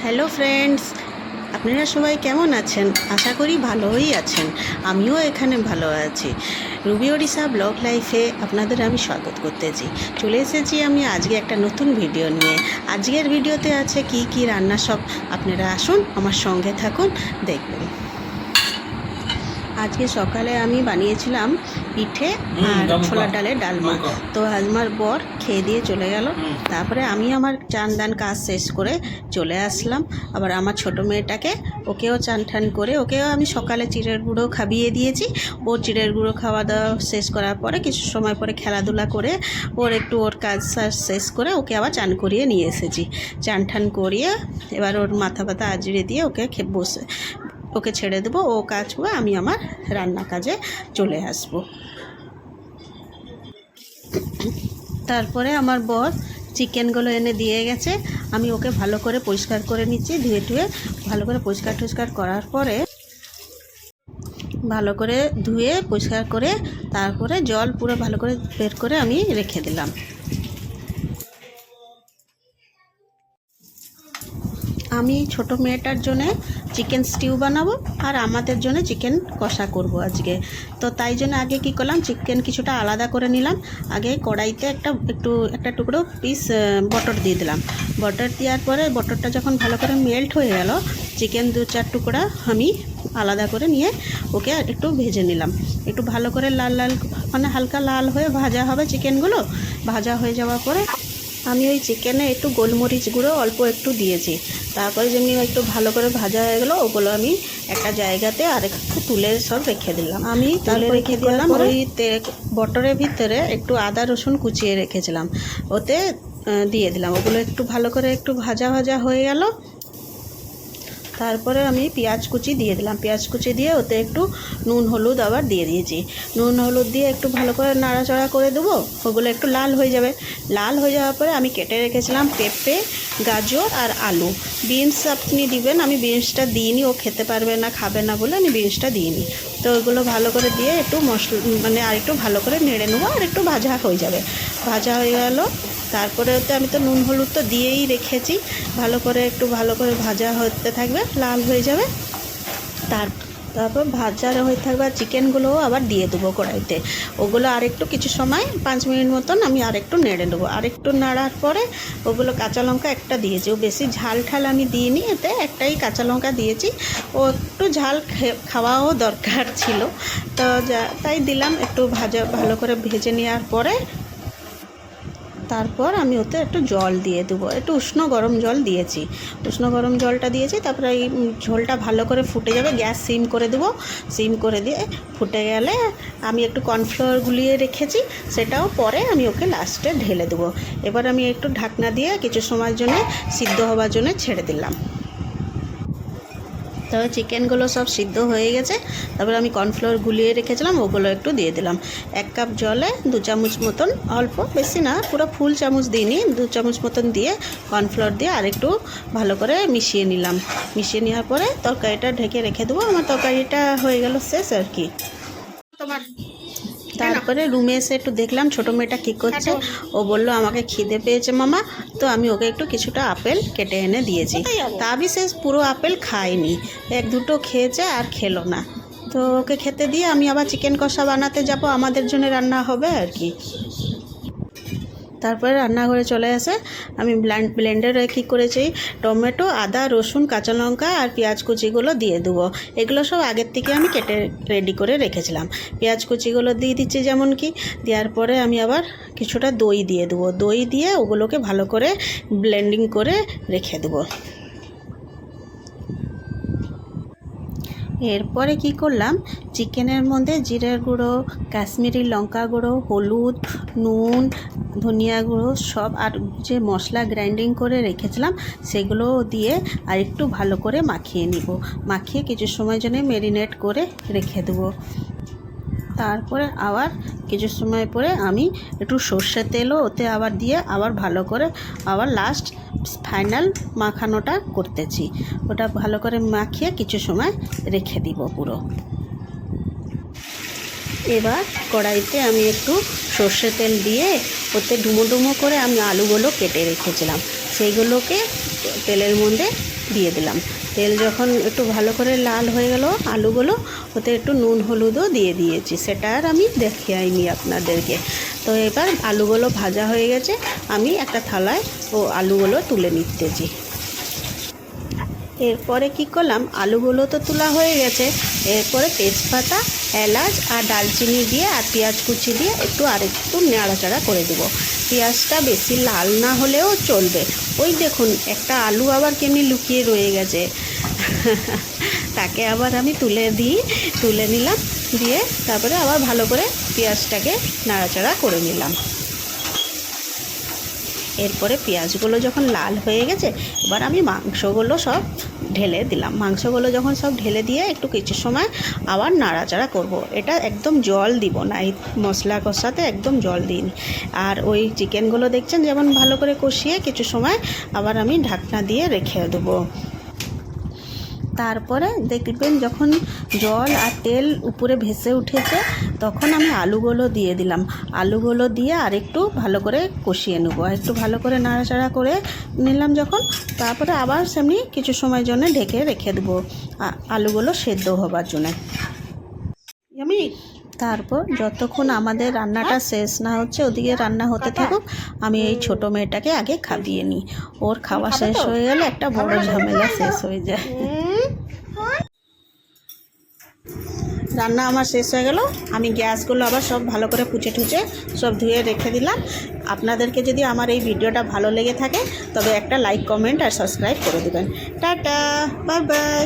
Hello friends, আপনারা সবাই কেমন আছেন? আশা করি ভালোই আছেন। আমিও এখানে ভালো আছি। রুবি ওড়িশা ব্লগ লাইফে আপনাদের আমি স্বাগত করতেছি। চলে এসেছি আমি আজকে একটা নতুন ভিডিও নিয়ে। আজকের ভিডিওতে আছে কি কি রান্না সব, আপনারা আসুন আমার সঙ্গে থাকুন, দেখবেন। আজকে সকালে আমি বানিয়েছিলাম পিঠে আর ছোলার ডালের ডালমা। তো আমার বর খেয়ে দিয়ে চলে গেল। তারপরে আমি আমার চান দান কাজ শেষ করে চলে আসলাম। আবার আমার ছোট মেয়েটাকে, ওকেও চান ঠান করে ওকেও আমি সকালে চিড়ের গুঁড়ো খাইয়ে দিয়েছি। ওর চিড়ের গুঁড়ো খাওয়া দাওয়া শেষ করার পরে কিছু সময় পরে খেলাধুলা করে ওর কাজ শেষ করে ওকে আবার চান করিয়ে নিয়ে এসেছি। চান ঠান করিয়ে এবার ওর মাথা ব্যথা আজড়ে দিয়ে ওকে ছেড়ে দেবো। ও কাজ করে আমি আমার রান্না কাজে চলে আসব। তারপরে আমার বর চিকেনগুলো এনে দিয়ে গেছে। আমি ওকে ভালো করে পরিষ্কার করে নিচ্ছি, ধুয়ে টুয়ে ভালো করে পরিষ্কার করার পরে ভালো করে ধুয়ে পরিষ্কার করে তারপরে জল পুরো ভালো করে বের করে আমি রেখে দিলাম। আমি ছোট মেয়েটার জন্য চিকেন স্টিউ বানাবো আর আমাদের জন্য চিকেন কষা করব আজকে। তো তাই জন্য আগে কি করলাম, চিকেন কিছুটা আলাদা করে নিলাম। আগে কড়াইতে একটা টুকরো পিস বটর দিয়ে দিলাম। বটর দেওয়ার পরে বটরটা যখন ভালো করে মেল্ট হয়ে গেল, চিকেন 2-4 টুকরা আমি আলাদা করে নিয়ে ওকে একটু ভেজে নিলাম। একটু ভালো করে লাল লাল মানে হালকা লাল হয়ে ভাজা হবে চিকেনগুলো। ভাজা হয়ে যাওয়ার পরে আমি ওই চিকেনে একটু গোলমরিচ গুঁড়ো অল্প একটু দিয়েছি। তারপরে যেমনি একটু ভালো করে ভাজা হয়ে গেলো, ওগুলো আমি একটা জায়গাতে আর একটু তুলে সব রেখে দিলাম। আমি তুলে রেখে দিলাম। ওই বটরের ভিতরে একটু আদা রসুন কুচিয়ে রেখেছিলাম, ওতে দিয়ে দিলাম। ওগুলো একটু ভালো করে একটু ভাজা হয়ে গেল। তারপরে আমি পেঁয়াজ কুচি দিয়ে দিলাম। পেঁয়াজ কুচি দিয়ে ওতে একটু নুন হলুদ আবার দিয়ে দিয়েছি। নুন হলুদ দিয়ে একটু ভালো করে নাড়াচাড়া করে দেবো। ওগুলো একটু লাল হয়ে যাবে। লাল হয়ে যাওয়ার পরে আমি কেটে রেখেছিলাম পেঁপে, গাজর আর আলু। বিনস আপনি দিবেন, আমি বিনসটা দিইনি, ও খেতে পারবে না, খাবে না বলে আমি বিনসটা দিইনি। তো ওইগুলো ভালো করে দিয়ে একটু আর একটু ভালো করে নেড়ে নেবো, আর একটু ভাজা হয়ে যাবে। ভাজা হয়ে গেল। তারপরে ওতে আমি তো নুন হলুদ তো দিয়েই রেখেছি। ভালো করে ভাজা হতে থাকবে, লাল হয়ে যাবে। তারপর ভাজা হয়ে থাকবে আর চিকেনগুলোও আবার দিয়ে দেবো কড়াইতে। ওগুলো আরেকটু কিছু সময় 5 মিনিট মতন আমি আরেকটু নেড়ে নেবো। আরেকটু নাড়ার পরে ওগুলো কাঁচা লঙ্কা একটা দিয়েছি। ও বেশি ঝাল ঠাল আমি দিইনি, এতে একটাই কাঁচা লঙ্কা দিয়েছি। ও একটু ঝাল খাওয়াও দরকার ছিল, তো তাই দিলাম। একটু ভালো করে ভেজে নেওয়ার পরে তারপর আমি ওতে একটু জল দিয়ে দেবো। একটু উষ্ণ গরম জল দিয়েছি। উষ্ণ গরম জলটা দিয়েছি। তারপরে এই ঝোলটা ভালো করে ফুটে যাবে। গ্যাস সিম করে দেবো। সিম করে দিয়ে ফুটে গেলে আমি একটু কর্নফ্লাওয়ার গুলিয়ে রেখেছি, সেটাও পরে আমি ওকে লাস্টে ঢেলে দেবো। এবার আমি একটু ঢাকনা দিয়ে কিছু সময়ের জন্য সিদ্ধ হওয়ার জন্য ছেড়ে দিলাম। তবে চিকেনগুলো সব সিদ্ধ হয়ে গেছে। তারপরে আমি কর্নফ্লাওয়ার গুলিয়ে রেখেছিলাম, ওগুলো একটু দিয়ে দিলাম। 1 কাপ জলে 2 চামচ মতন, অল্প, বেশি না, পুরো ফুল চামচ দিইনি, 2 চামচ মতন দিয়ে কর্নফ্লাওয়ার দিয়ে আরেকটু ভালো করে মিশিয়ে নিলাম। মিশিয়ে নেওয়ার পরে তরকারিটা ঢেকে রেখে দেবো। আমার তরকারিটা হয়ে গেল শেষ আর কি। তারপরে রুমে এসে একটু দেখলাম ছোটো মেয়েটা কী করছে। ও বললো আমাকে খিদে পেয়েছে মামা। তো আমি ওকে একটু কিছুটা আপেল কেটে এনে দিয়েছি। তা বিশেষ পুরো আপেল খায়নি, 1-2টো খেয়েছে আর খেলো না। তো ওকে খেতে দিয়ে আমি আবার চিকেন কষা বানাতে যাব, আমাদের জন্য রান্না হবে আর কি। তারপরে রান্নাঘরে চলে আসে আমি ব্লেন্ডারে কী করেছি, টমেটো, আদা, রসুন, কাঁচা লঙ্কা আর পেঁয়াজ কুচিগুলো দিয়ে দেবো। এগুলো সব আগের থেকে আমি কেটে রেডি করে রেখেছিলাম। পেঁয়াজ কুচিগুলো দিয়ে দিচ্ছি যেমন কি। দেওয়ার পরে আমি আবার কিছুটা দই দিয়ে দেবো। দই দিয়ে ওগুলোকে ভালো করে ব্লেন্ডিং করে রেখে দেবো। এরপরে কি করলাম, চিকেনের মধ্যে জিরের গুঁড়ো, কাশ্মীরি লঙ্কা গুঁড়ো, হলুদ, নুন, ধনিয়া গুঁড়ো সব, আর যে মশলা গ্রাইন্ডিং করে রেখেছিলাম সেগুলো দিয়ে আর একটু ভালো করে মাখিয়ে নিব। মাখিয়ে কিছু সময় জন্য ম্যারিনেট করে রেখে দেবো। তারপরে আবার কিছু সময় পরে আমি একটু সর্ষের তেলও ওতে আবার দিয়ে আবার ভালো করে আবার লাস্ট ফাইনাল মাখানোটা করতেছি। ওটা ভালো করে মাখিয়ে কিছু সময় রেখে দিব পুরো। এবার কড়াইতে আমি একটু সর্ষের তেল দিয়ে ওতে ডুমো ডুমো করে আমি আলুগুলো কেটে রেখেছিলাম, সেইগুলোকে তেলের মধ্যে দিয়ে দিলাম। তেল যখন একটু ভালো করে লাল হয়ে গেল আলুগুলো, ওতে একটু নুন হলুদও দিয়ে দিয়েছি, সেটা আর আমি দেখাইনি আপনাদেরকে। তো এবার আলুগুলো ভাজা হয়ে গেছে, আমি একটা থালায় আলুগুলো তুলে নিতেছি। এরপরে কি করলাম, আলুগুলো তো তোলা হয়ে গেছে, এরপরে তেজপাতা, এলাচ আর দালচিনি দিয়ে আর পেঁয়াজ কুচি দিয়ে আরেকটু নাড়াচাড়া করে দেবো। পেঁয়াজটা বেশি লাল না হলেও চলবে। ওই দেখুন একটা আলু আবার কেমনি লুকিয়ে রয়ে গেছে তাকে আবার আমি তুলে নিলাম, দিয়ে তারপরে আবার ভালো করে পেঁয়াজটাকে নাড়াচাড়া করে নিলাম। এরপরে পেঁয়াজগুলো যখন লাল হয়ে গেছে, এবার আমি মাংসগুলো সব ঢেলে দিলাম। মাংসগুলো যখন সব ঢেলে দিয়ে একটু কিছু সময় আবার নাড়াচাড়া করব। এটা একদম জল দিব না, এই মশলা কষাতে একদম জল দিইনি। আর ওই চিকেনগুলো দেখছেন যেমন ভালো করে কষিয়ে কিছু সময় আবার আমি ঢাকনা দিয়ে রেখে দেবো। তারপরে দেখবেন যখন জল আর তেল উপরে ভেসে উঠেছে, তখন আমি আলুগুলো দিয়ে দিলাম। আলুগুলো দিয়ে আরেকটু ভালো করে কষিয়ে নেব, একটু ভালো করে নাড়াচাড়া করে নিলাম যখন, তারপরে আবার সেমনি কিছু সময়ের জন্য ঢেকে রেখে দেবো আলুগুলো সেদ্ধ হবার জন্য। আমি তারপর যতক্ষণ আমাদের রান্নাটা শেষ না হচ্ছে, ওদিকে রান্না হতে থাকুক, আমি এই ছোটো মেয়েটাকে আগে খাইয়ে নিই। ওর খাওয়া শেষ হয়ে গেলে একটা বড় ঝামেলা শেষ হয়ে যায়। রান্না আমার শেষ হয়ে গেল, আমি গ্যাসগুলো আবার সব ভালো করে পুছে সব ধুয়ে রেখে দিলাম। আপনাদেরকে যদি আমার এই ভিডিওটা ভালো লেগে থাকে তবে একটা লাইক, কমেন্ট আর সাবস্ক্রাইব করে দেবেন। Tata, bye bye.